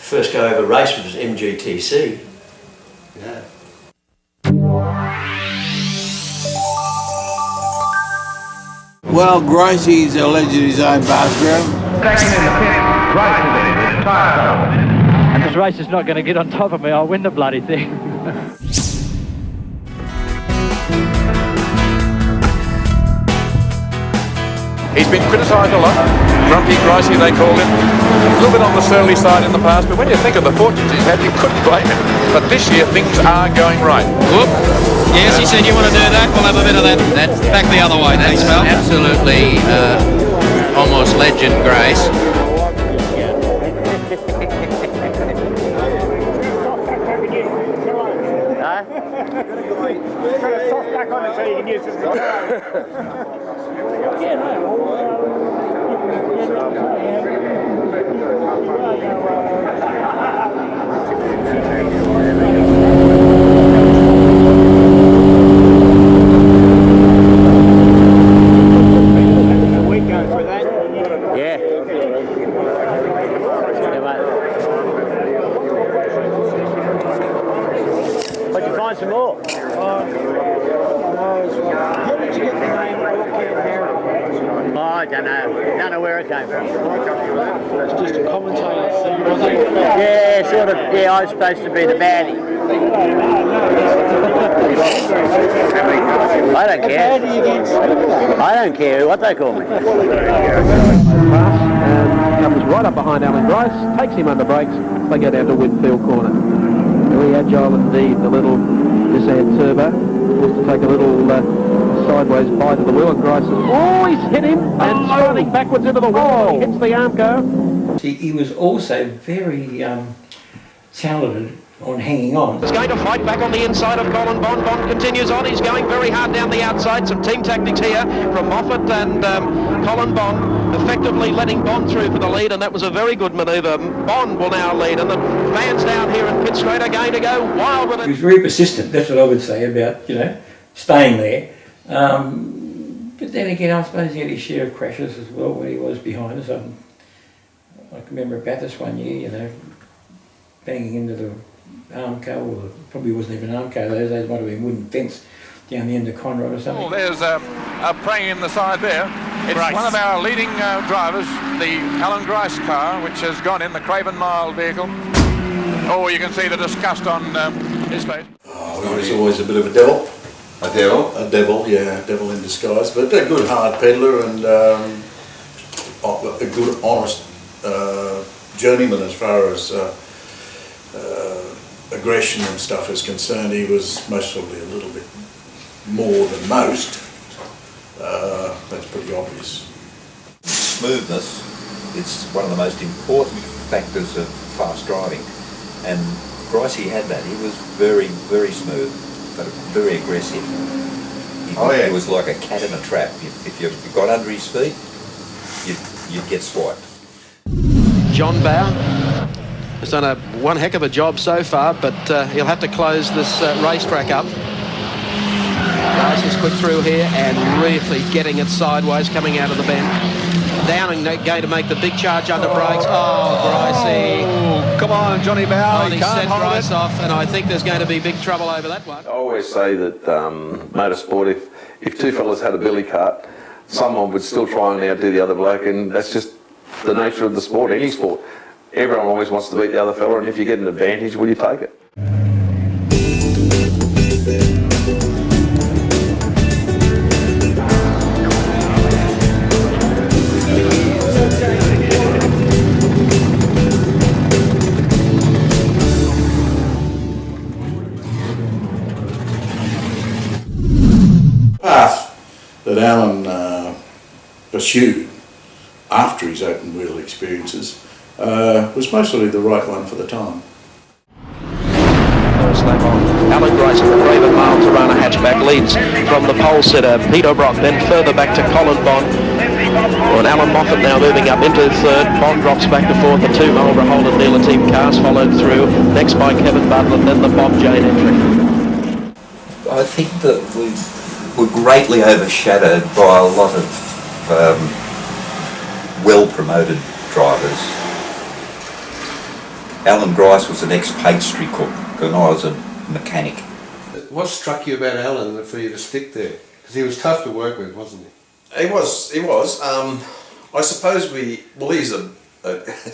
first go over race was MGTC. Yeah. Well, Gricey's alleged his own bathroom. Second in the pit, Grice is in it, his tyre trouble. And this race is not going to get on top of me, I'll win the bloody thing. He's been criticised a lot. Grumpy Gricey, they called him. A little bit on the surly side in the past, but when you think of the fortunes he's had, you couldn't blame him. But this year, things are going right. Whoop. Yes, he said, you want to do that? We'll have a bit of that. That's back the other way. Thanks, pal. Absolutely almost legend Grace. Some more. I don't know. Don't know where it came from. It's just a commentator thing, wasn't it? Yeah, sort of. Yeah, I was supposed to be the baddie. I don't care. I don't care what they call me. Comes right up behind Allan Grice, takes him under brakes. They go down to Whitfield corner. Very agile indeed, the little Nissan Turbo. Wants to take a little sideways bite of the wheel, and Grice says, oh, he's hit him, and running backwards into the wall. He hits the Armco. He was also very talented on hanging on. He's going to fight back on the inside of Colin Bond. Bond continues on. He's going very hard down the outside. Some team tactics here from Moffat and Colin Bond, effectively letting Bond through for the lead, and that was a very good manoeuvre. Bond will now lead, and the fans down here in pit straight are going to go wild with it. He was very persistent, that's what I would say about, you know, staying there. But then again, I suppose he had his share of crashes as well when he was behind us. I can remember at Bathurst one year, you know, banging into the Armco, or probably wasn't even an Armco, those days might have been wooden fence down the end of Conrod or something. Oh, there's a praying in the side there. It's one of our leading drivers, the Allan Grice car, which has gone in, the Craven Mile vehicle. Oh, you can see the disgust on his face. Oh, he's always a bit of a devil. A devil? A devil, yeah, a devil in disguise. But a good hard peddler and a good honest journeyman as far as aggression and stuff is concerned. He was most probably a little bit more than most. That's pretty obvious. Smoothness is one of the most important factors of fast driving, and Gricey had that. He was very, very smooth, but very aggressive. He was like a cat in a trap. If you got under his feet, you'd get swiped. John Bower has done one heck of a job so far, but he'll have to close this racetrack up. Grice is quick through here and really getting it sideways, coming out of the bend. Downing going to make the big charge under brakes. Oh, Gricey. Oh, come on, Johnny Bower. He set Grice off, and I think there's going to be big trouble over that one. I always say that motorsport, if two fellas had a billy cart, someone would still try and outdo the other bloke, and that's just the nature of the sport, any sport. Everyone always wants to beat the other fella, and if you get an advantage, will you take it? Path that Allan pursued after his open wheel experiences was mostly the right one for the time. Allan Grice in the Craven Mile Tirana hatchback leads from the pole sitter Peter Brock, then further back to Colin Bond. And Alan Moffat now moving up into third. Bond drops back to fourth. The two Marlborough Holden dealer team cars followed through. Next by Kevin Butler, then the Bob Jane entry. I think that we were greatly overshadowed by a lot of well-promoted drivers Allan Grice was an ex-pastry cook, and I was a mechanic. What struck you about Allan for you to stick there? Because he was tough to work with, wasn't he? He was. I suppose he's a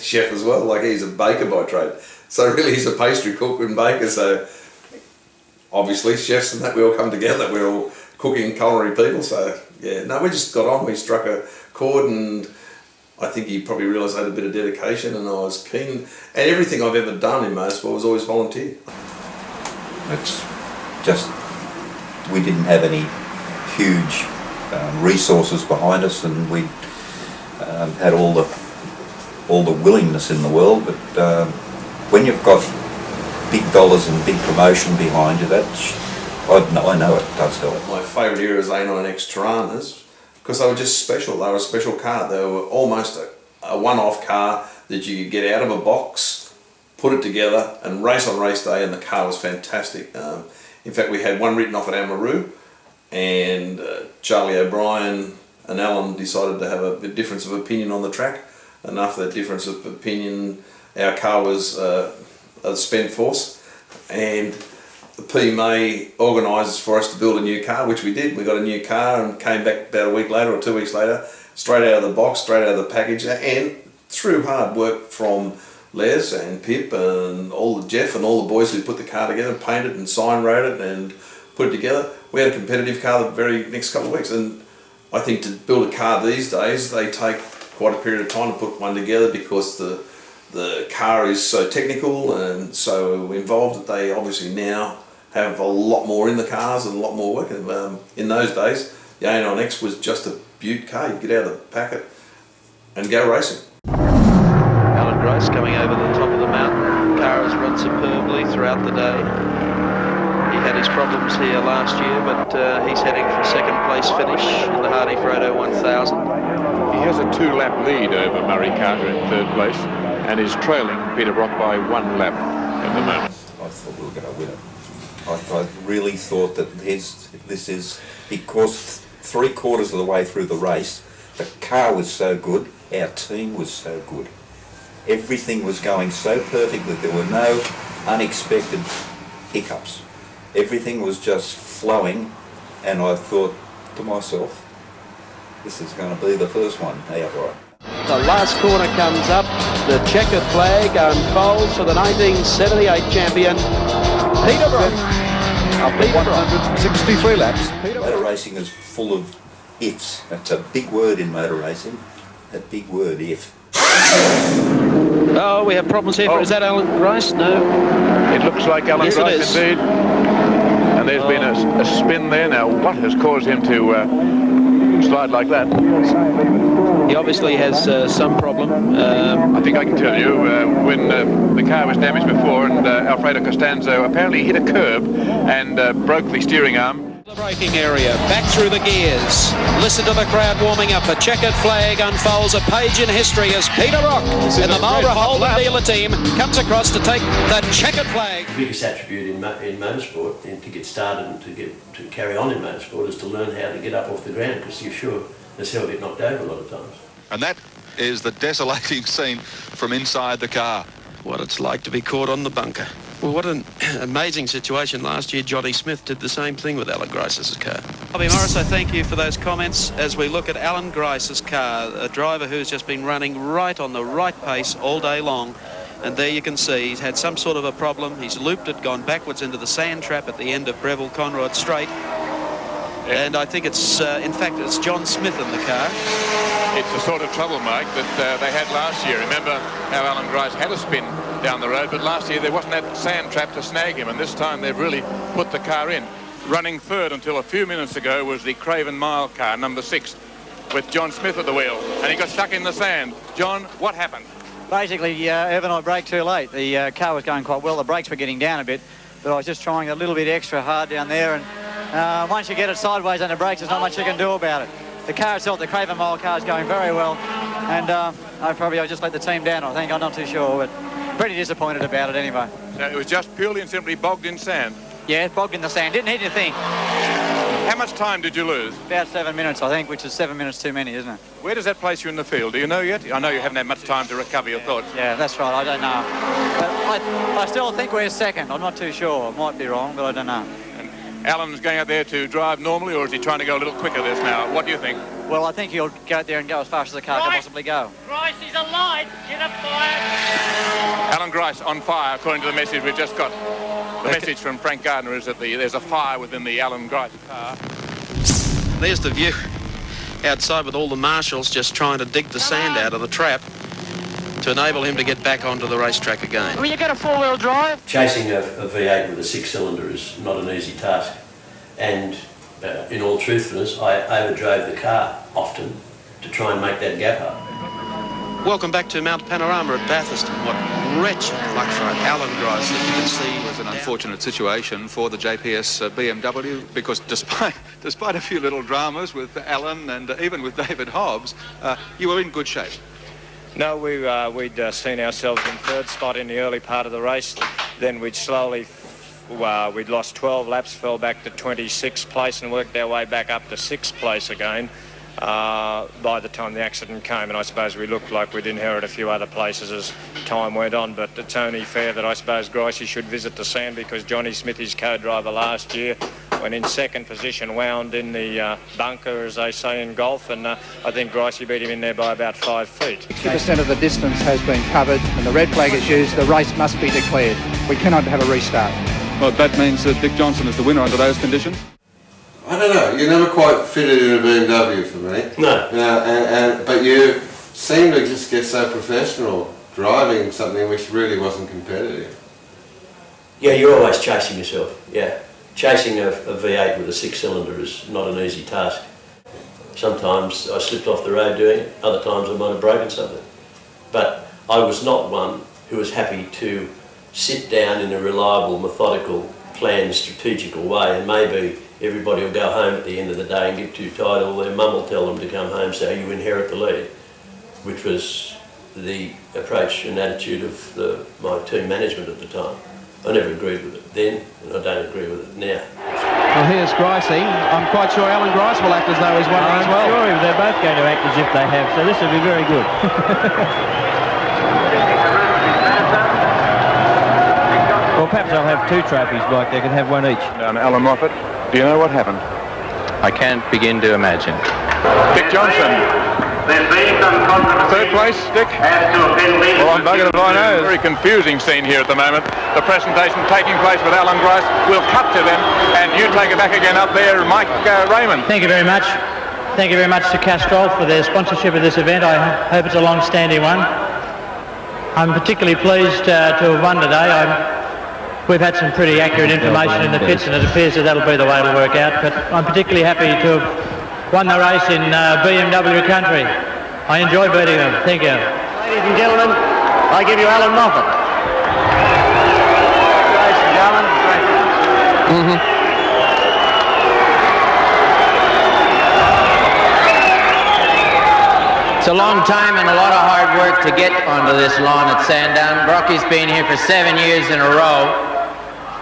chef as well, like he's a baker by trade. So really he's a pastry cook and baker, so obviously chefs and that we all come together, we're all cooking culinary people, so yeah, no, we just got on, we struck a chord, and I think he probably realised I had a bit of dedication and I was keen, and everything I've ever done in motorsport was always volunteer. It's just, we didn't have any huge resources behind us, and we had all the willingness in the world, but when you've got big dollars and big promotion behind you, I know it does help. My favourite era is A9X Tiranas, because they were just special. They were a special car. They were almost a one-off car that you could get out of a box, put it together and race on race day, and the car was fantastic. In fact, we had one written off at Amaroo, and Charlie O'Brien and Allan decided to have a difference of opinion on the track, and after that difference of opinion, our car was a spent force, and the PMA organises for us to build a new car, which we did. We got a new car and came back about a week later or 2 weeks later, straight out of the box, straight out of the package, and through hard work from Les and Pip and Jeff and all the boys who put the car together, painted and sign wrote it and put it together, we had a competitive car the very next couple of weeks. And I think to build a car these days, they take quite a period of time to put one together, because the car is so technical and so involved that they obviously now have a lot more in the cars and a lot more work. And, in those days, the A9X was just a beaut car. You get out of the packet and go racing. Allan Grice coming over the top of the mountain. The car has run superbly throughout the day. He had his problems here last year, but he's heading for a second place finish in the Hardy Frodo 1000. He has a 2-lap lead over Murray Carter in third place, and is trailing Peter Brock by 1 lap at the moment. I thought we were going to win it. I really thought that this is because 3/4 of the way through the race, the car was so good, our team was so good. Everything was going so perfectly, there were no unexpected hiccups. Everything was just flowing, and I thought to myself, this is going to be the first one outright. The last corner comes up, the checkered flag unfolds for the 1978 champion, Peter Brock. After 163 laps. Motor racing is full of ifs. That's a big word in motor racing, that big word, if. Oh, we have problems here. Is that Allan Grice? No. It looks like Allan Grice indeed. And there's been a spin there. Now, what has caused him to slide like that? He obviously has some problem. I think I can tell you, when the car was damaged before, and Alfredo Costanzo apparently hit a curb and broke the steering arm. The braking area, back through the gears. Listen to the crowd warming up. A checkered flag unfolds, a page in history as Peter Brock and the Marlborough Holden dealer team comes across to take the checkered flag. The biggest attribute in motorsport, and to get started and to carry on in motorsport, is to learn how to get up off the ground, because you're sure as hell get knocked over a lot of times. And that is the desolating scene from inside the car. What it's like to be caught on the bunker. Well, what an amazing situation. Last year, Johnny Smith did the same thing with Allan Grice's car. Bobby Morris, I thank you for those comments as we look at Allan Grice's car, a driver who's just been running right on the right pace all day long. And there you can see he's had some sort of a problem. He's looped it, gone backwards into the sand trap at the end of Breville-Conrod Straight. And I think it's, in fact, it's John Smith in the car. It's the sort of trouble, Mike, that they had last year. Remember how Allan Grice had a spin down the road, but last year there wasn't that sand trap to snag him, and this time they've really put the car in. Running third until a few minutes ago was the Craven Mile car, number 6, with John Smith at the wheel, and he got stuck in the sand. John, what happened? Basically, Ev and I braked too late. The car was going quite well, the brakes were getting down a bit, but I was just trying a little bit extra hard down there, and once you get it sideways on the brakes, there's not much you can do about it. The car itself, the Craven Mile car, is going very well, and I just let the team down, I think. I'm not too sure, but pretty disappointed about it anyway. So it was just purely and simply bogged in sand? Yeah, bogged in the sand. Didn't hit anything. How much time did you lose? About 7 minutes, I think, which is 7 minutes too many, isn't it? Where does that place you in the field? Do you know yet? I know you haven't had much time to recover your thoughts. Yeah, that's right, I don't know. But I still think we're second. I'm not too sure. I might be wrong, but I don't know. And Alan's going out there to drive normally, or is he trying to go a little quicker this now? What do you think? Well, I think he'll go out there and go as fast as the car can possibly go. Grice is alight. Get up fire. Alan Grice on fire, according to the message we've just got. The message from Frank Gardner is that there's a fire within the Alan Grice car. There's the view outside with all the marshals just trying to dig the sand out of the trap to enable him to get back onto the racetrack again. Will you get a four-wheel drive? Chasing a V8 with a six-cylinder is not an easy task, and in all truthfulness, I overdrove the car often to try and make that gap up. Welcome back to Mount Panorama at Bathurst. What wretched luck for Alan Grice that you can see. It was an unfortunate situation for the JPS BMW because despite a few little dramas with Alan and even with David Hobbs, you were in good shape. No, we'd seen ourselves in third spot in the early part of the race. Then we'd slowly, we'd lost 12 laps, fell back to 26th place and worked our way back up to 6th place again. By the time the accident came, and I suppose we looked like we'd inherit a few other places as time went on, but it's only fair that I suppose Gricey should visit the sand because Johnny Smith, his co-driver last year, went in second position, wound in the bunker, as they say in golf, and I think Gricey beat him in there by about 5 feet. 60% of the distance has been covered, and the red flag is used. The race must be declared. We cannot have a restart. Well, that means that Dick Johnson is the winner under those conditions? I don't know, you never quite fitted in a BMW for me. No. But you seem to just get so professional driving something which really wasn't competitive. Yeah, you're always chasing yourself, yeah. Chasing a V8 with a six-cylinder is not an easy task. Sometimes I slipped off the road doing it, other times I might have broken something. But I was not one who was happy to sit down in a reliable, methodical, planned, strategical way, and maybe everybody will go home at the end of the day and get too tired, or their mum will tell them to come home, so you inherit the lead, which was the approach and attitude of my team management at the time. I never agreed with it then, and I don't agree with it now. Well, here's Gricey. I'm quite sure Alan Grice will act as though he's won as well. I'm sure they're both going to act as if they have, so this will be very good. Well, perhaps they'll have two trophies, Mike. They can have one each. Alan Moffat, do you know what happened? I can't begin to imagine. Dick Johnson. Third place, Dick? Well, I'm buggered if I know. Very confusing scene here at the moment. The presentation taking place with Alan Grice. We'll cut to them, and you take it back again up there, Mike Raymond. Thank you very much. Thank you very much to Castrol for their sponsorship of this event. I hope it's a long-standing one. I'm particularly pleased to have won today. We've had some pretty accurate information in the pits, and it appears that that'll be the way it'll work out. But I'm particularly happy to have won the race in BMW country. I enjoy beating them. Thank you. Ladies and gentlemen, I give you Alan Moffat. Congratulations, Alan. It's a long time and a lot of hard work to get onto this lawn at Sandown. Brockie's been here for 7 years in a row.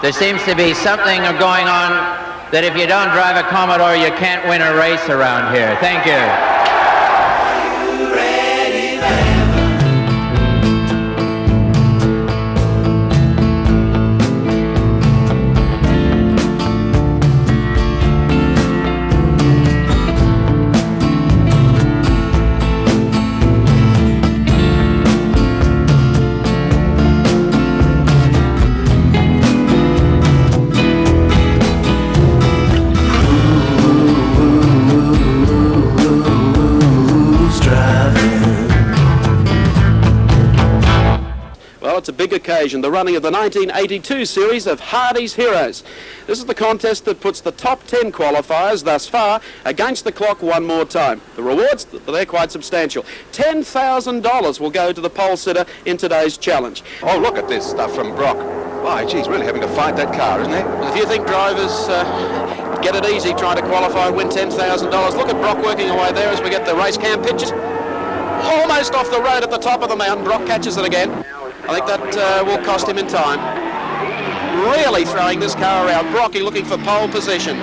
There seems to be something going on that if you don't drive a Commodore, you can't win a race around here. Thank you. It's a big occasion, the running of the 1982 series of Hardy's Heroes. This is the contest that puts the top 10 qualifiers thus far against the clock one more time. The rewards, they're quite substantial. $10,000 will go to the pole sitter in today's challenge. Oh, look at this stuff from Brock. Why, geez, really having to fight that car, isn't he? Well, if you think drivers get it easy trying to qualify and win $10,000, look at Brock working away there as we get the race cam pictures. Almost off the road at the top of the mountain. Brock catches it again. I think that will cost him in time. Really throwing this car around. Brocky looking for pole position.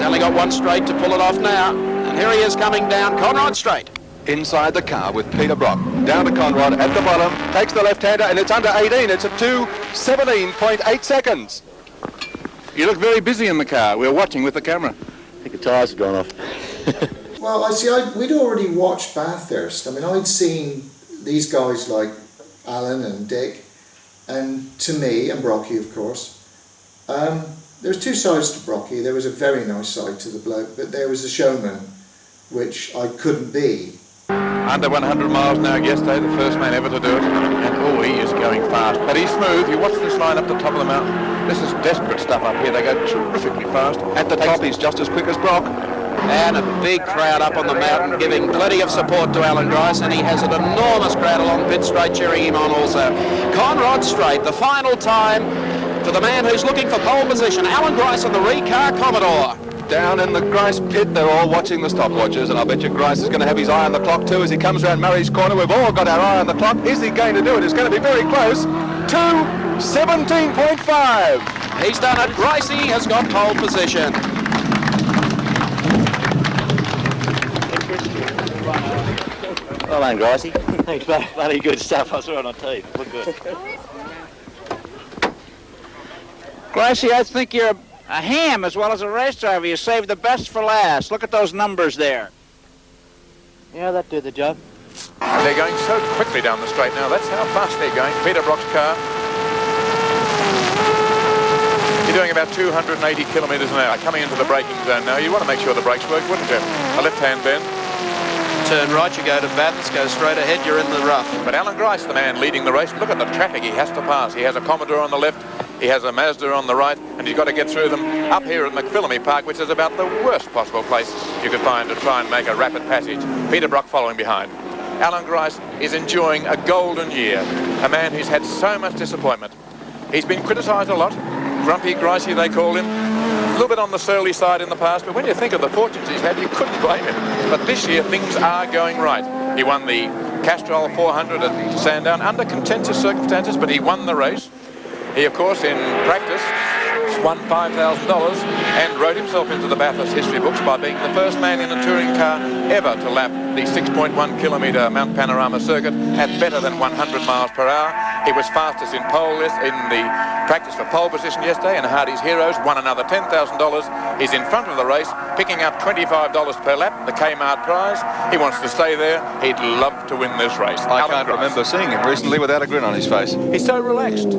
only got one straight to pull it off now. And here he is coming down Conrod Straight. Inside the car with Peter Brock. Down to Conrad at the bottom. Takes the left-hander and it's under 18. It's at 2:17.8 seconds. You look very busy in the car. We're watching with the camera. I think the tyres have gone off. Well, we'd already watched Bathurst. I mean, I'd seen these guys like Alan and Dick, and to me, and Brocky, of course. There's two sides to Brocky. There was a very nice side to the bloke, but there was a showman, which I couldn't be. Under 100 miles an hour yesterday, the first man ever to do it. And oh, he is going fast. But he's smooth. You watch this line up the top of the mountain. This is desperate stuff up here. They go terrifically fast. At the top, he's just as quick as Brock. And a big crowd up on the mountain giving plenty of support to Allan Grice, and he has an enormous crowd along Pitt Straight cheering him on also. Conrod Straight, the final time for the man who's looking for pole position, Allan Grice on the Recar Commodore. Down in the Grice pit, they're all watching the stopwatches, and I bet you Grice is going to have his eye on the clock too as he comes around Murray's corner. We've all got our eye on the clock. Is he going to do it? It's going to be very close. 2:17.5. He's done it. Gricey has got pole position. Well done, Gricey. Thanks, mate. Bloody good stuff. I saw it on TV. Look good. Gricey, I think you're a ham as well as a race driver. You saved the best for last. Look at those numbers there. Yeah, that do the job. They're going so quickly down the straight now. That's how fast they're going. Peter Brock's car. You're doing about 280 kilometres an hour. Coming into the braking zone now. You want to make sure the brakes work, wouldn't you? A left-hand bend. Turn right, you go to Bathurst, go straight ahead, you're in the rough. But Allan Grice, the man leading the race, look at the traffic he has to pass. He has a Commodore on the left, he has a Mazda on the right, and he's got to get through them up here at McPhillamy Park, which is about the worst possible place you could find to try and make a rapid passage. Peter Brock following behind. Allan Grice is enjoying a golden year, a man who's had so much disappointment. He's been criticised a lot. Grumpy Gricey, they call him. A little bit on the surly side in the past, but when you think of the fortunes he's had, you couldn't blame him. But this year, things are going right. He won the Castrol 400 at Sandown under contentious circumstances, but he won the race. He, of course, in practice, won $5,000 and wrote himself into the Bathurst history books by being the first man in a touring car ever to lap the 6.1 kilometre Mount Panorama circuit at better than 100 miles per hour. He was fastest in the practice for pole position yesterday, and Hardy's Heroes won another $10,000. He's in front of the race, picking up $25 per lap, the Kmart prize. He wants to stay there. He'd love to win this race. I can't remember seeing him recently without a grin on his face. He's so relaxed.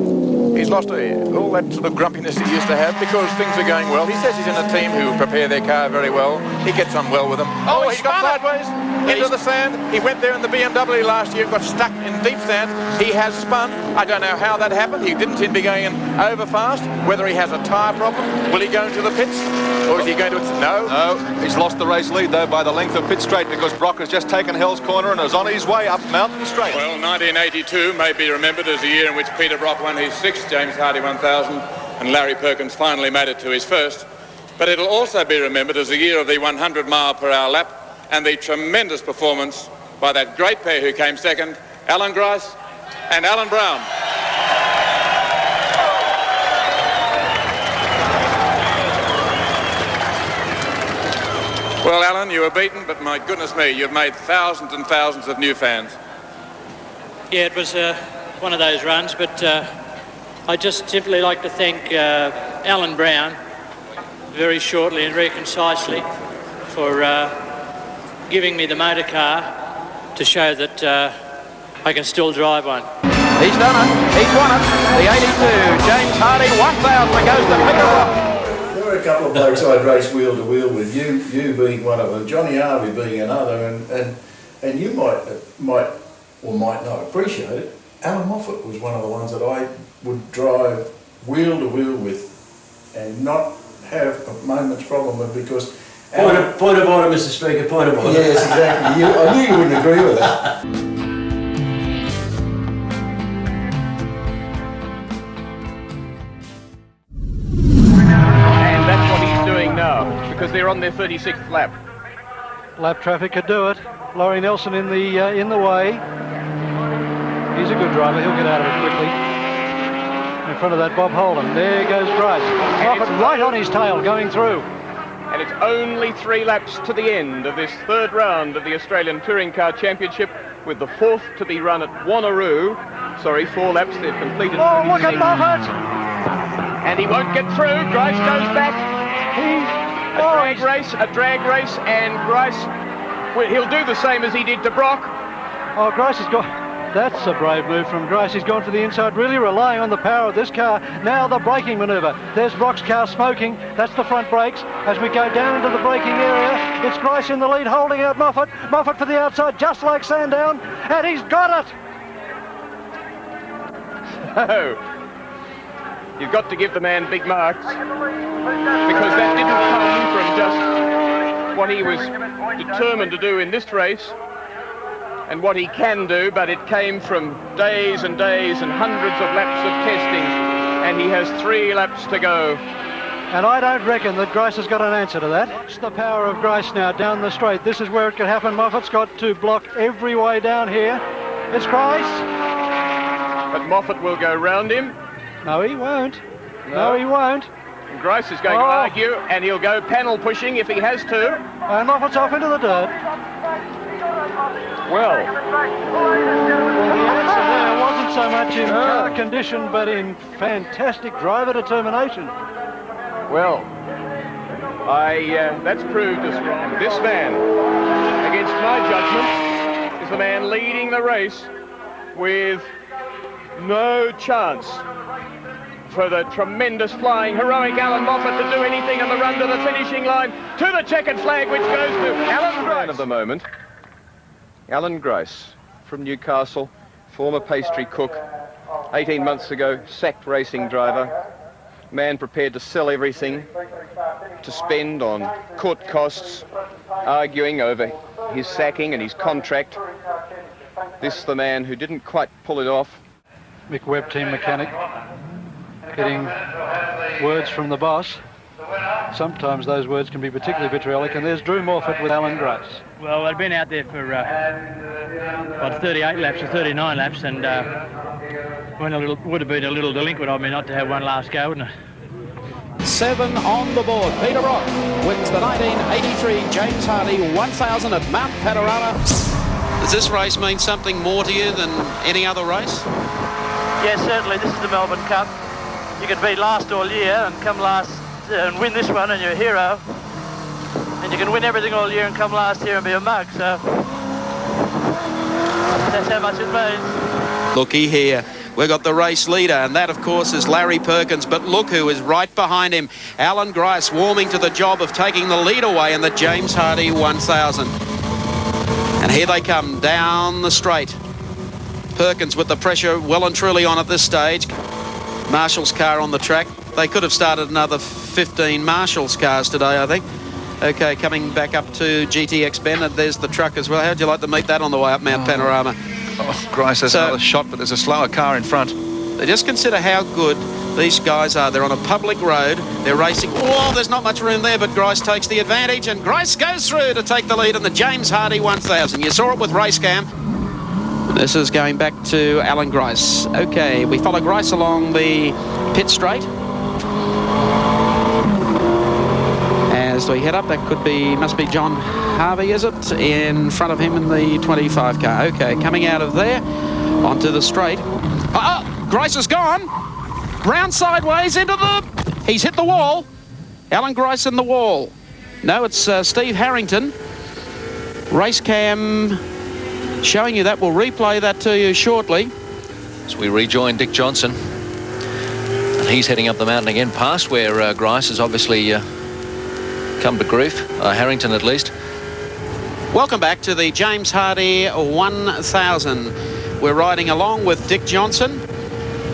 He's lost all that sort of grumpiness he used to have because things are going well. He says he's in a team who prepare their car very well. He gets on well with them. Oh, he got sideways into the sand. He went there in the BMW last year, got stuck in deep sand. He has spun. I don't know how that happened. He didn't seem to be going in over fast. Whether he has a tyre problem, will he go into the pits? Or is he going to... No. No, he's lost the race lead, though, by the length of Pitt Straight because Brock has just taken Hell's Corner and is on his way up Mountain Straight. Well, 1982 may be remembered as the year in which Peter Brock won his sixth James Hardy 1000 and Larry Perkins finally made it to his first. But it'll also be remembered as the year of the 100-mile-per-hour lap and the tremendous performance by that great pair who came second, Allan Grice and Alan Brown. Well, Alan, you were beaten, but my goodness me, you've made thousands and thousands of new fans. Yeah, it was one of those runs, but I'd just simply like to thank Alan Brown very shortly and very concisely for giving me the motor car to show that I can still drive one. He's done it. He's won it. The 82 James Hardy 1000 goes to Peter Brock. There were a couple of blokes I'd race wheel to wheel with, you being one of them, Johnny Harvey being another, and you might or might not appreciate it. Alan Moffat was one of the ones that I would drive wheel to wheel with and not have a moment's problem with because... Point of order, Mr. Speaker, point of order. Yes, exactly. I knew you wouldn't agree with that. And that's what he's doing now, because they're on their 36th lap. Lap traffic could do it. Laurie Nelson in the way. He's a good driver. He'll get out of it quickly. In front of that Bob Holden. There goes Grice. Moffat right on his tail, going through. And it's only 3 laps to the end of this third round of the Australian Touring Car Championship, with the 4th to be run at Wanneroo. Sorry, 4 laps, they've completed. Oh, look at Moffat! And he won't get through. Grice goes back. A drag race, and Grice, well, he'll do the same as he did to Brock. Oh, Grice has got... That's a brave move from Grice. He's gone for the inside, really relying on the power of this car. Now the braking manoeuvre. There's Brock's car smoking. That's the front brakes. As we go down into the braking area, it's Grice in the lead, holding out Moffat. Moffat for the outside, just like Sandown, and he's got it! So, you've got to give the man big marks, because that didn't come from just what he was determined to do in this race and what he can do, but it came from days and days and hundreds of laps of testing, and he has 3 laps to go. And I don't reckon that Grice has got an answer to that. It's the power of Grice now down the straight. This is where it could happen. Moffat's got to block every way down here. It's Grice. But Moffat will go round him. No, he won't. No, he won't. And Grice is going to argue, and he'll go panel pushing if he has to. And Moffat's off into the dirt. Well, the answer there wasn't so much in car condition, but in fantastic driver determination. Well, that's proved us wrong. This man, against my judgment, is the man leading the race with no chance for the tremendous flying, heroic Allan Moffat to do anything on the run to the finishing line, to the checkered flag, which goes to Allan Grice. Man of the moment, Allan Grice from Newcastle, former pastry cook, 18 months ago, sacked racing driver, man prepared to sell everything, to spend on court costs, arguing over his sacking and his contract. This the man who didn't quite pull it off. Mick Webb, team mechanic, getting words from the boss. Sometimes those words can be particularly vitriolic, and there's Drew Morfitt with Allan Grice. Well, I'd been out there for 38 laps or 39 laps, and would have been a little delinquent of me not to have one last go, wouldn't it? 7 on the board. Peter Brock wins the 1983 James Hardy 1000 at Mount Panorama. Does this race mean something more to you than any other race? Yes, certainly. This is the Melbourne Cup. You can be last all year and come last and win this one, and you're a hero. And you can win everything all year and come last here and be a mug. So that's how much it means. Looky here. We've got the race leader, and that, of course, is Larry Perkins. But look who is right behind him. Allan Grice warming to the job of taking the lead away in the James Hardy 1000. And here they come down the straight. Perkins with the pressure well and truly on at this stage. Marshall's car on the track. They could have started another 15 Marshall's cars today, I think. Okay, coming back up to GTX Ben, and there's the truck as well. How'd you like to meet that on the way up Mount Panorama? Oh, Grice has another shot, but there's a slower car in front. Just consider how good these guys are. They're on a public road. They're racing. Oh, there's not much room there, but Grice takes the advantage, and Grice goes through to take the lead in the James Hardy 1000. You saw it with Racecam. This is going back to Allan Grice. Okay, we follow Grice along the pit straight. As we head up, that must be John Harvey, is it? In front of him in the 25 car. Okay, coming out of there onto the straight. Grice has gone. Round sideways into the... He's hit the wall. Allan Grice in the wall. No, it's Steve Harrington. Racecam showing you that. We'll replay that to you shortly. As we rejoin Dick Johnson. And he's heading up the mountain again, past where Grice has obviously come to grief. Harrington, at least. Welcome back to the James Hardy 1000. We're riding along with Dick Johnson.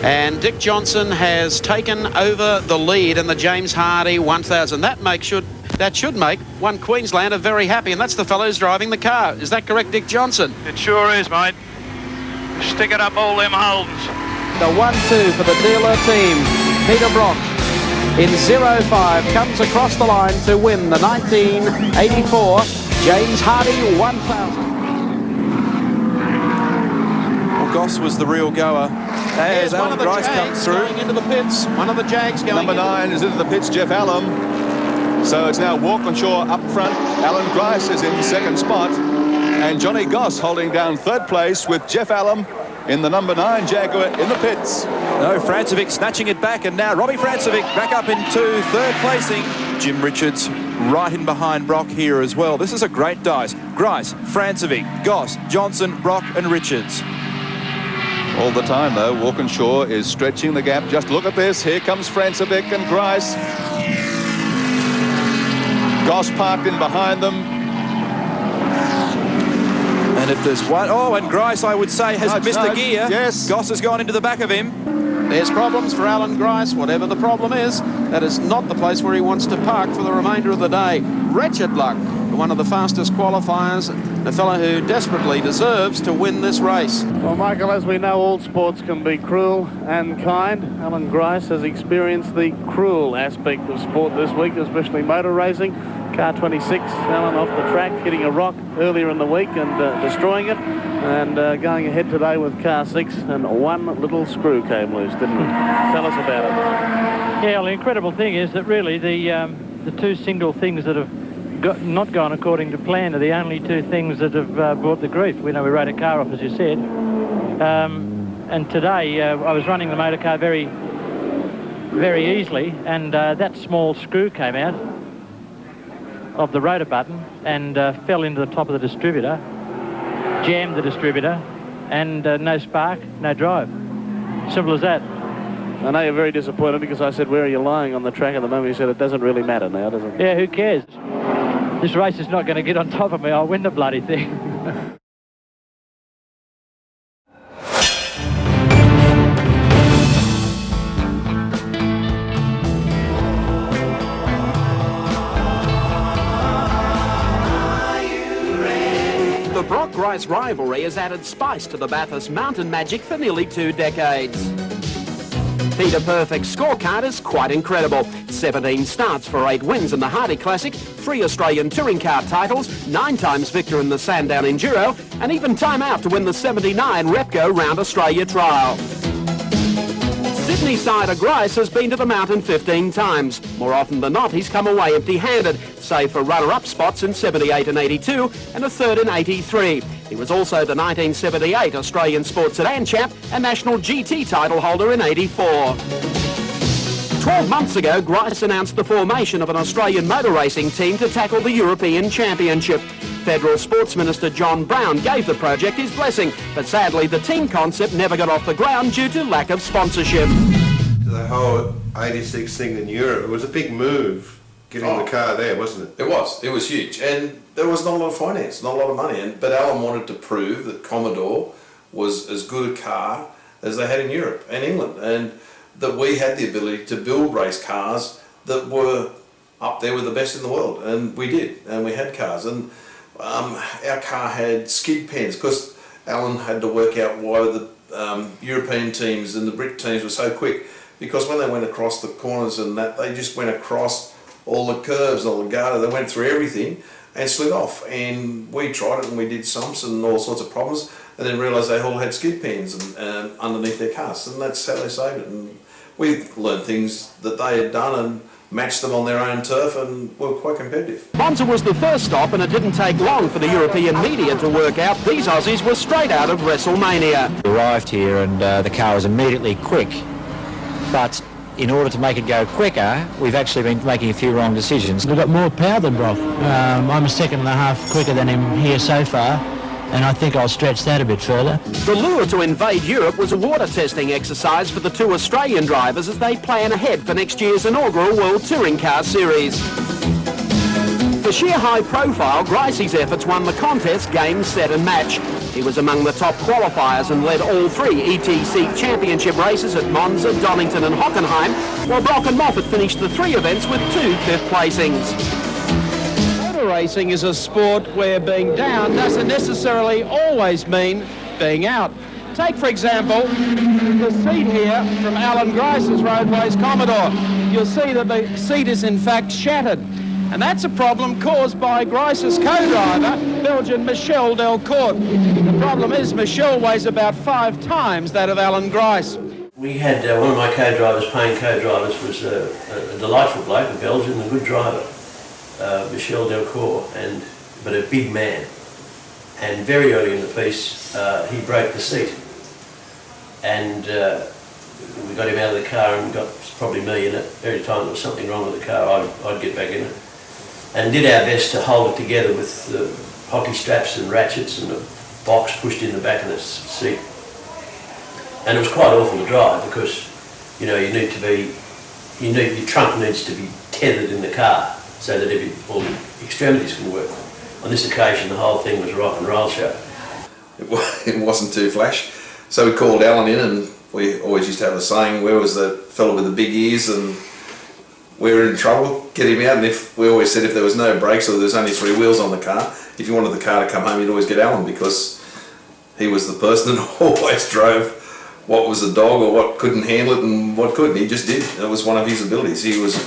And Dick Johnson has taken over the lead in the James Hardy 1000. That should make one Queenslander very happy, and that's the fellow who's driving the car. Is that correct, Dick Johnson? It sure is, mate. Stick it up all them Holdens. The 1-2 for the dealer team. Peter Brock in 05 comes across the line to win the 1984 James Hardy 1000. Goss was the real goer. As Allan Grice comes through. Going into the pits. One of the Jags going Number 9 is into the pits, Jeff Allen. So it's now Walkinshaw up front. Allan Grice is in second spot. And Johnny Goss holding down third place with Jeff Allen in the number 9 Jaguar in the pits. No, Francevic snatching it back, and now Robbie Francevic back up into third placing. Jim Richards right in behind Brock here as well. This is a great dice. Grice, Francevic, Goss, Johnson, Brock and Richards. All the time, though, Walkinshaw is stretching the gap. Just look at this. Here comes Francevic and Grice. Goss parked in behind them. And if there's one... Oh, and Grice, I would say, has missed a gear. Yes. Goss has gone into the back of him. There's problems for Allan Grice, whatever the problem is. That is not the place where he wants to park for the remainder of the day. Wretched luck for one of the fastest qualifiers, a fellow who desperately deserves to win this race. Well, Michael, as we know, all sports can be cruel and kind. Allan Grice has experienced the cruel aspect of sport this week, especially motor racing. Car 26, Allan off the track, hitting a rock earlier in the week and destroying it. And going ahead today with car 6, and one little screw came loose, didn't it? Tell us about it. Yeah, well, the incredible thing is that really the two single things that have not gone according to plan are the only two things that have brought the grief. We know we wrote a car off, as you said. And today I was running the motor car very, very easily, and that small screw came out of the rotor button and fell into the top of the distributor, jammed the distributor, and no spark, no drive. Simple as that. I know you're very disappointed because I said, where are you lying on the track at the moment? You said it doesn't really matter now, does it? Yeah, who cares? This race is not going to get on top of me. I'll win the bloody thing. The Brock-Grice rivalry has added spice to the Bathurst mountain magic for nearly 2 decades. Peter Perfect's scorecard is quite incredible. 17 starts for 8 wins in the Hardy Classic, 3 Australian touring car titles, 9 times victor in the Sandown Enduro, and even time out to win the 79 Repco Round Australia Trial. Sydney-sider Grice has been to the mountain 15 times. More often than not, he's come away empty-handed, save for runner-up spots in 78 and 82, and a third in 83. He was also the 1978 Australian Sports Sedan champ and national GT title holder in 84. 12 months ago, Grice announced the formation of an Australian motor racing team to tackle the European Championship. Federal Sports Minister John Brown gave the project his blessing, but sadly the team concept never got off the ground due to lack of sponsorship. The whole 86 thing in Europe, it was a big move getting the car there, wasn't it? It was huge, and there was not a lot of finance, not a lot of money, but Allan wanted to prove that Commodore was as good a car as they had in Europe and England, and that we had the ability to build race cars that were up there with the best in the world, and we did, and we had cars, and our car had skid pens because Allan had to work out why the European teams and the Brit teams were so quick, because when they went across the corners and that, they just went across all the curves, all the guarder, they went through everything and slid off, and we tried it and we did sumps and all sorts of problems, and then realised they all had skid pens and underneath their cars, and that's how they saved it. And we learned things that they had done and matched them on their own turf, and were quite competitive. Monza was the first stop, and it didn't take long for the European media to work out these Aussies were straight out of WrestleMania. We arrived here and the car was immediately quick, but in order to make it go quicker, we've actually been making a few wrong decisions. We've got more power than Brock. I'm a second and a half quicker than him here so far, and I think I'll stretch that a bit further. The lure to invade Europe was a water testing exercise for the 2 Australian drivers as they plan ahead for next year's inaugural World Touring Car Series. For sheer high profile, Gricey's efforts won the contest game, set and match. He was among the top qualifiers and led all 3 ETC championship races at Monza, Donington and Hockenheim, while Brock and Moffat finished the 3 events with 2 fifth placings. Motor racing is a sport where being down doesn't necessarily always mean being out. Take, for example, the seat here from Allan Grice's Roadways Commodore. You'll see that the seat is in fact shattered. And that's a problem caused by Grice's co-driver, Belgian Michel Delcourt. The problem is Michel weighs about 5 times that of Allan Grice. We had one of my co-drivers, paying co-drivers, was a delightful bloke, a Belgian, a good driver. Michel Delcourt, but a big man. And very early in the piece, he broke the seat. And we got him out of the car and got probably me in it. Every time there was something wrong with the car, I'd get back in it. And did our best to hold it together with the hockey straps and ratchets and a box pushed in the back of the seat. And it was quite awful to drive because, you know, your trunk needs to be tethered in the car so that all the extremities can work. On this occasion, the whole thing was a rock and roll show. It wasn't too flash. So we called Alan in, and we always used to have a saying, where was the fellow with the big ears, and we were in trouble, get him out. And we always said if there was no brakes or there was only 3 wheels on the car, if you wanted the car to come home, you'd always get Alan, because he was the person that always drove what was a dog or what couldn't handle it and what couldn't. He just did. It was one of his abilities. He was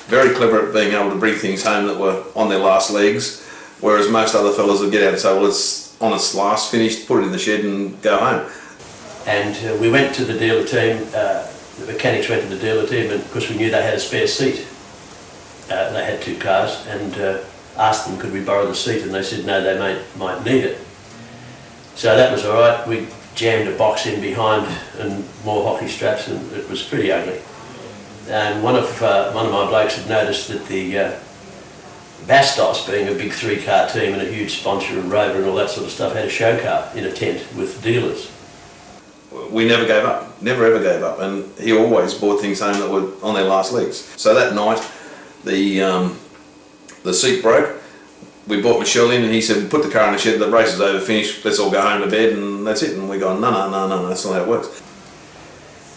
very clever at being able to bring things home that were on their last legs, whereas most other fellas would get out and say, well, it's on its last, finished, put it in the shed and go home. And we went to the dealer team, the mechanics went to the dealer team, and because we knew they had a spare seat. They had 2 cars, and asked them could we borrow the seat, and they said no, they might need it. So that was all right. We jammed a box in behind and more hockey straps, and it was pretty ugly. And one of my blokes had noticed that the Bathurst, being a big 3-car team and a huge sponsor of Rover and all that sort of stuff, had a show car in a tent with dealers. We never gave up, never ever gave up, and he always bought things home that were on their last legs. So that night, the seat broke. We brought Michelle in, and he said, put the car in the shed, the race is over, finished, let's all go home to bed, and that's it. And we go, no, that's not how it works.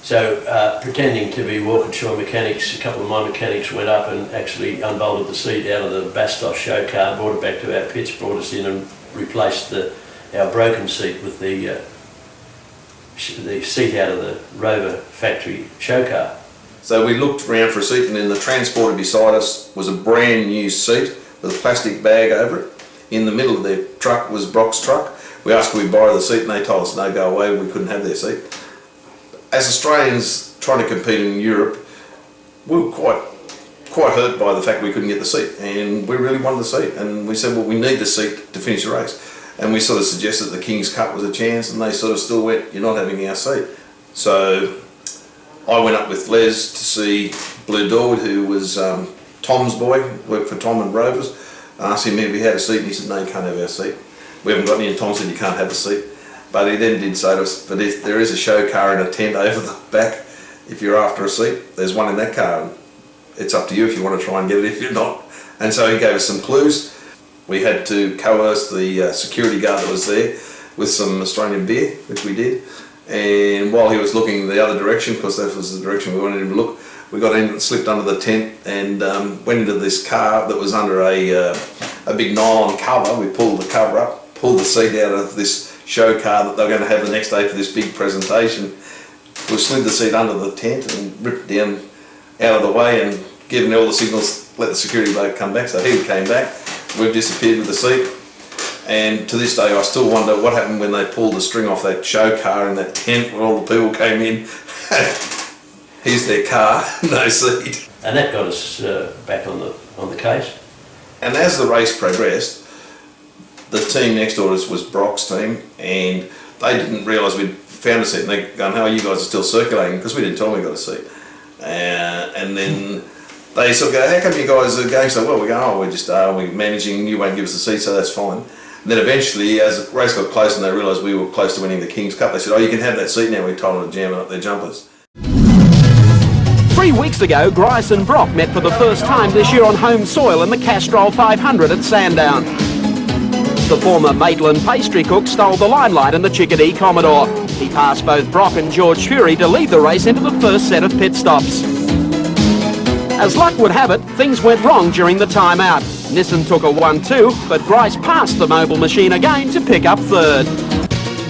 So pretending to be Walkinshaw mechanics, a couple of my mechanics went up and actually unbolted the seat out of the Bathurst show car, brought it back to our pits, brought us in and replaced our broken seat with the seat out of the Rover factory show car. So we looked around for a seat, and then the transporter beside us was a brand new seat with a plastic bag over it. In the middle of their truck was Brock's truck. We asked could we borrow the seat, and they told us no, go away, we couldn't have their seat. As Australians trying to compete in Europe, we were quite hurt by the fact we couldn't get the seat, and we really wanted the seat, and we said, well, we need the seat to finish the race. And we sort of suggested the King's Cup was a chance, and they sort of still went, you're not having our seat. So I went up with Les to see Blue Dorwood, who was Tom's boy, worked for Tom and Rovers. I asked him if he had a seat, and he said, no, you can't have our seat. We haven't got any, and Tom said, you can't have a seat. But he then did say to us, but if there is a show car in a tent over the back, if you're after a seat, there's one in that car. It's up to you if you want to try and get it, if you're not. And so he gave us some clues. We had to coerce the security guard that was there with some Australian beer, which we did. And while he was looking the other direction, because that was the direction we wanted him to look, we got in, slipped under the tent, and went into this car that was under a big nylon cover. We pulled the cover up, pulled the seat out of this show car that they were going to have the next day for this big presentation. We slid the seat under the tent and ripped down out of the way, and given all the signals, let the security bloke come back. So he came back, we've disappeared with the seat. And to this day I still wonder what happened when they pulled the string off that show car in that tent where all the people came in. Here's their car, no seat. And that got us back on the case. And as the race progressed, the team next to us was Brock's team, and they didn't realise we'd found a seat, and they're going, how are you guys are still circulating? Because we didn't tell them we got a seat. And then they sort of go, how come you guys are going so well? We go, oh, we're managing, you won't give us a seat, so that's fine. And then eventually, as the race got close and they realised we were close to winning the King's Cup, they said, oh, you can have that seat now. We told them to jam it up their jumpers. 3 weeks ago, Grice and Brock met for the first time this year on home soil in the Castrol 500 at Sandown. The former Maitland pastry cook stole the limelight in the Chickadee Commodore. He passed both Brock and George Fury to lead the race into the first set of pit stops. As luck would have it, things went wrong during the timeout. Nissan took a 1-2, but Grice passed the mobile machine again to pick up third.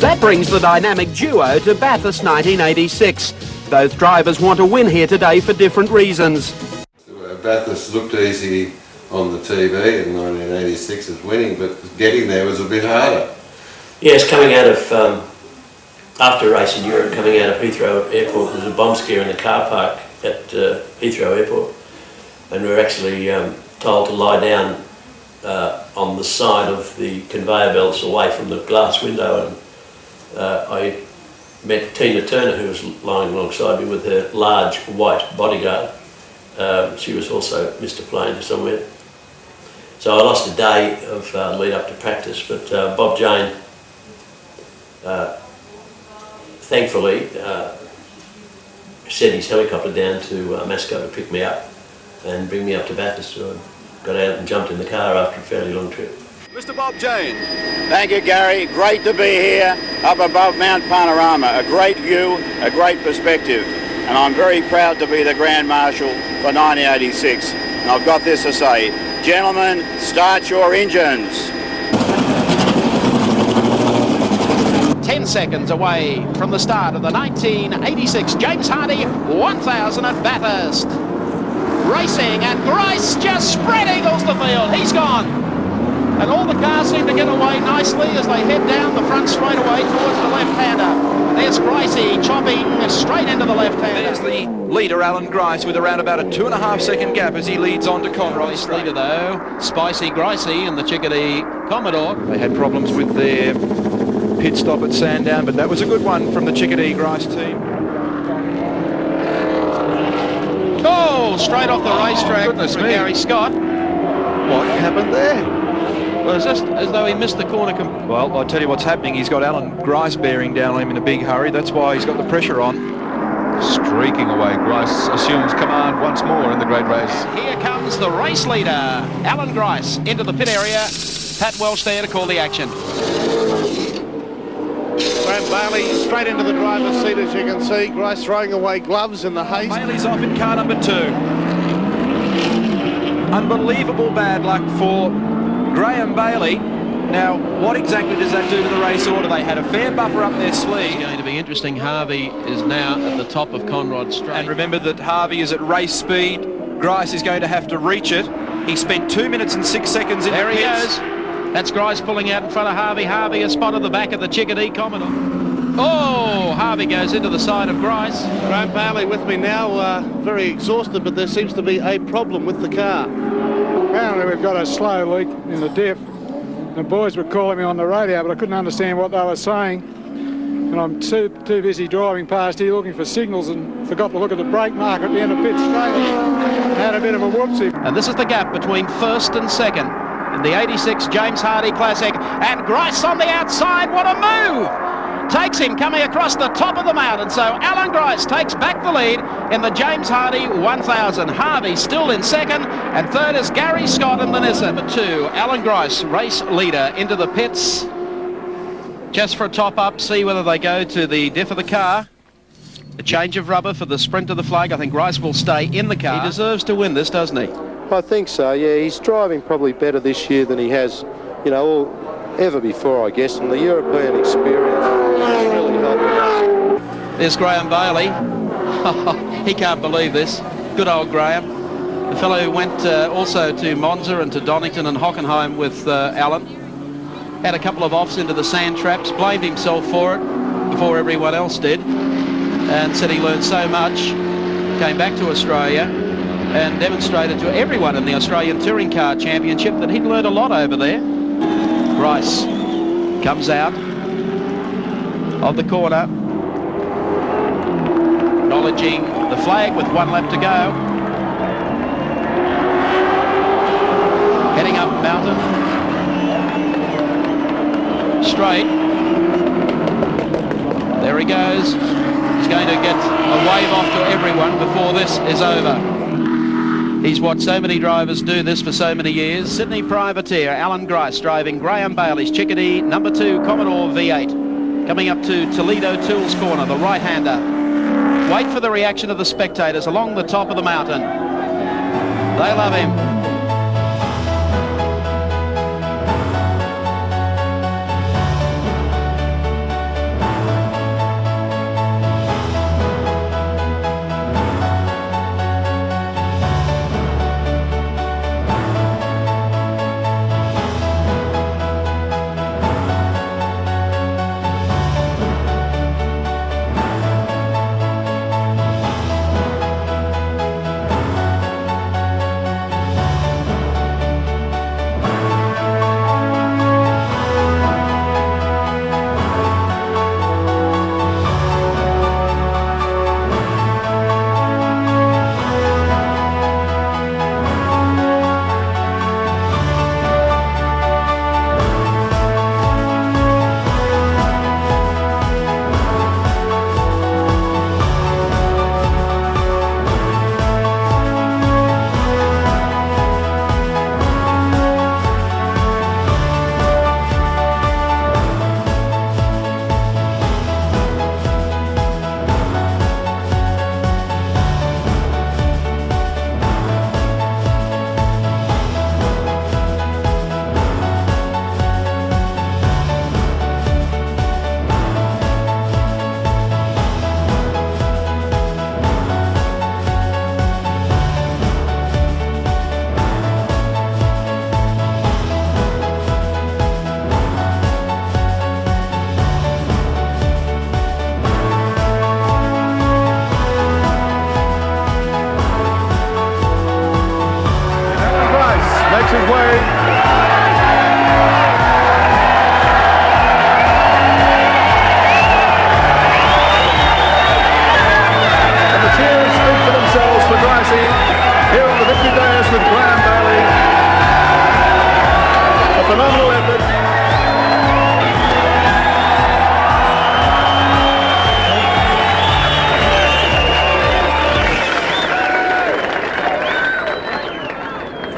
That brings the dynamic duo to Bathurst 1986. Both drivers want to win here today for different reasons. Bathurst looked easy on the TV in 1986 as winning, but getting there was a bit harder. Yes, coming out of, after a race in Europe, coming out of Heathrow Airport, there was a bomb scare in the car park at Heathrow Airport. And we were actually told to lie down on the side of the conveyor belts away from the glass window, and I met Tina Turner, who was lying alongside me with her large white bodyguard. She was also Mr. Plane somewhere. So I lost a day of lead up to practice, but Bob Jane, thankfully, sent his helicopter down to Mascot to pick me up and bring me up to Bathurst. So I got out and jumped in the car after a fairly long trip. Mr. Bob Jane. Thank you, Gary. Great to be here up above Mount Panorama. A great view, a great perspective. And I'm very proud to be the Grand Marshal for 1986. And I've got this to say. Gentlemen, start your engines. 10 seconds away from the start of the 1986 James Hardy 1000 at Bathurst. Racing, and Grice just spread eagles the field. He's gone. And all the cars seem to get away nicely as they head down the front straightaway towards the left-hander. There's Gricey chopping straight into the left-hander. There's the leader, Allan Grice, with around about a 2.5 second gap as he leads on to Conroy. Leader though, Spicy Gricey and the Chickadee Commodore. They had problems with their pit stop at Sandown, but that was a good one from the Chickadee Grice team. Oh, straight off the racetrack for Gary Scott. What happened there? Well, it's just as though he missed the corner. Well, I'll tell you what's happening. He's got Allan Grice bearing down on him in a big hurry. That's why he's got the pressure on. Streaking away, Grice assumes command once more in the great race. Here comes the race leader, Allan Grice, into the pit area. Pat Welsh there to call the action. Graham Bailey straight into the driver's seat, as you can see. Grice throwing away gloves in the haste. Bailey's off in car number 2. Unbelievable bad luck for Graham Bailey. Now, what exactly does that do to the race order? They had a fair buffer up their sleeve. It's going to be interesting. Harvey is now at the top of Conrod Straight. And remember that Harvey is at race speed. Grice is going to have to reach it. He spent 2 minutes and 6 seconds in the pits. There he goes. That's Grice pulling out in front of Harvey. Harvey has spotted the back of the Chickadee Commodore. Oh, Harvey goes into the side of Grice. Graham Bailey with me now, very exhausted, but there seems to be a problem with the car. Apparently we've got a slow leak in the diff. The boys were calling me on the radio, but I couldn't understand what they were saying. And I'm too busy driving past here looking for signals and forgot to look at the brake mark at the end of pit straight. Had a bit of a whoopsie. And this is the gap between first and second in the 86 James Hardy Classic. And Grice on the outside, what a move! Takes him coming across the top of the mountain. So Allan Grice takes back the lead in the James Hardy 1000. Harvey still in second, and third is Gary Scott in the Nissan. Number 2, Allan Grice, race leader, into the pits. Just for a top-up, see whether they go to the diff of the car. A change of rubber for the sprint to the flag. I think Grice will stay in the car. He deserves to win this, doesn't he? I think so, yeah. He's driving probably better this year than he has, you know, ever before, I guess, and the European experience really helped him. There's Graham Bailey. He can't believe this. Good old Graham. The fellow who went also to Monza and to Donington and Hockenheim with Allan. Had a couple of offs into the sand traps, blamed himself for it before everyone else did, and said he learned so much. Came back to Australia and demonstrated to everyone in the Australian Touring Car Championship that he'd learned a lot over there. Grice comes out of the corner, acknowledging the flag with 1 lap to go. Heading up mountain, straight. There he goes. He's going to get a wave off to everyone before this is over. He's watched so many drivers do this for so many years. Sydney privateer Allan Grice driving Graham Bailey's Chickadee number 2 Commodore V8. Coming up to Toledo Tools Corner, the right-hander. Wait for the reaction of the spectators along the top of the mountain. They love him.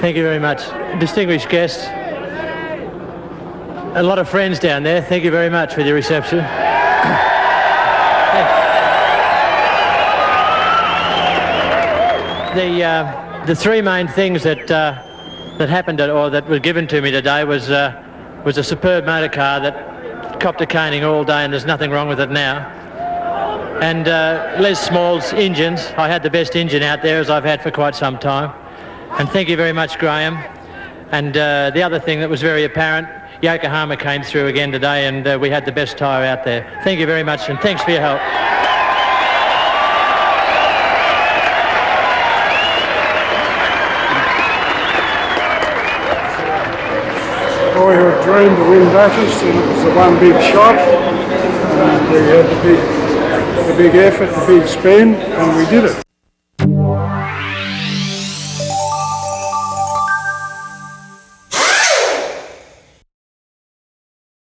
Thank you very much. Distinguished guests. A lot of friends down there. Thank you very much for your reception. The three main things that happened or that were given to me today was a superb motor car that copped a caning all day, and there's nothing wrong with it now. And Les Small's engines. I had the best engine out there as I've had for quite some time. And thank you very much, Graham. And the other thing that was very apparent, Yokohama came through again today, and we had the best tyre out there. Thank you very much, and thanks for your help. Boy who had dreamed to win Bathurst, and it was the one big shot. And we had the big effort, the big spend, and we did it.